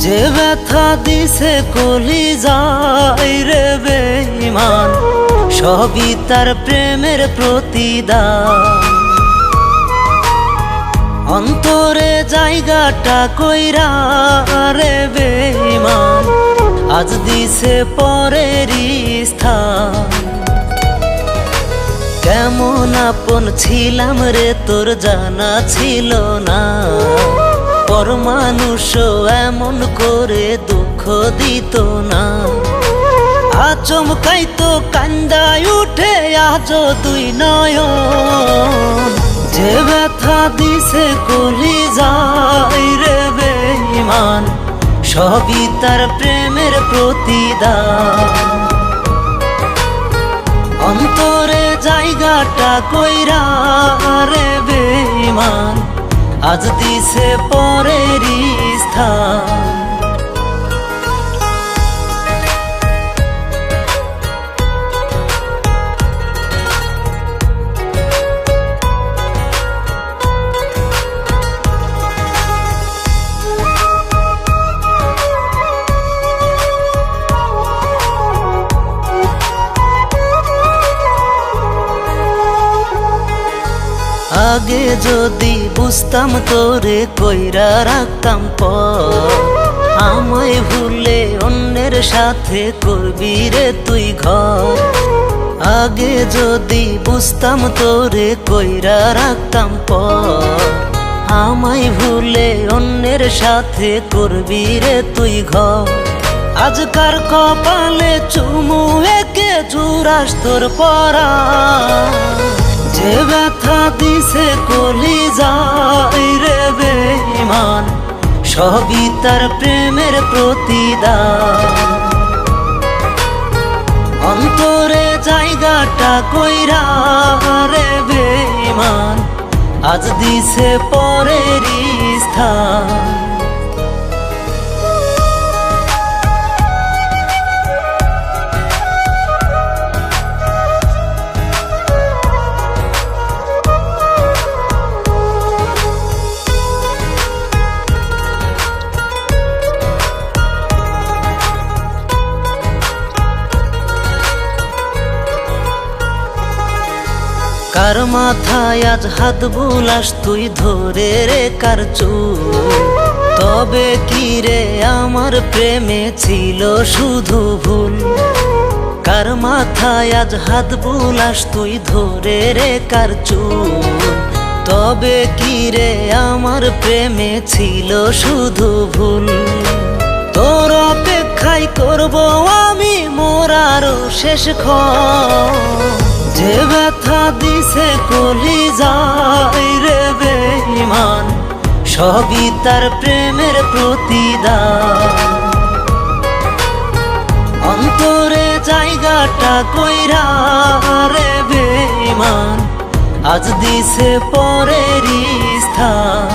যে ব্যথা দিছে কলিজায় রে বেঈমান, সবই তার প্রেমের প্রতিদান। অন্তরে জায়গাটা কইরা রে বেঈমান, আজ দিছে পরেরই স্থান। কেমন আপন ছিলাম রে তোর জানা ছিল না, পর মানুষও এমন করে দুঃখ দিত না। আচমকাইতো কান্দায় উঠে আজও দুই নয়ন, যে ব্যথা দিছে কলিজায় রে বেঈমান, সবই তার প্রেমের প্রতিদান। অন্তরে জায়গাটা কইরা রে বেঈমান, আজ দিছে পরেরই স্থান। আগে যদি বুঝতাম তোরে কইরা রাখতাম পর, আমায় ভুলে অন্যের সাথে করবি রে তুই ঘর। আগে যদি বুঝতাম তোরে কইরা রাখতাম পর, আমায় ভুলে অন্যের সাথে করবি রে তুই ঘর। আজকার কপালে চুমু একে জুরাস তোর পরা, যে ব্যথা দিছে কলিজায় রে বেঈমান, সবই তার প্রেমের প্রতিদান। অন্তরে জায়গাটা কইরা রে বেঈমান, আজ দিছে পরেরই স্থান। কার মাথায় আজ হাত বুলাস তুই ধরে রে কার চুল, তবে কি রে আমার প্রেমে ছিল শুধু ভুল। কার মাথায় আজ হাত বুলাস তুই ধরে রে কার চুল, তবে কি রে আমার প্রেমে ছিল শুধু ভুল। তোর অপেক্ষায় করব আমি মোরারও শেষ ক্ষণ, যে ব্যথা দিছে কলিজায় রে বেঈমান, সবই তার প্রেমের প্রতিদান। অন্তরে জায়গাটা কইরা রে বেঈমান, আজ দিছে পরেরই স্থান।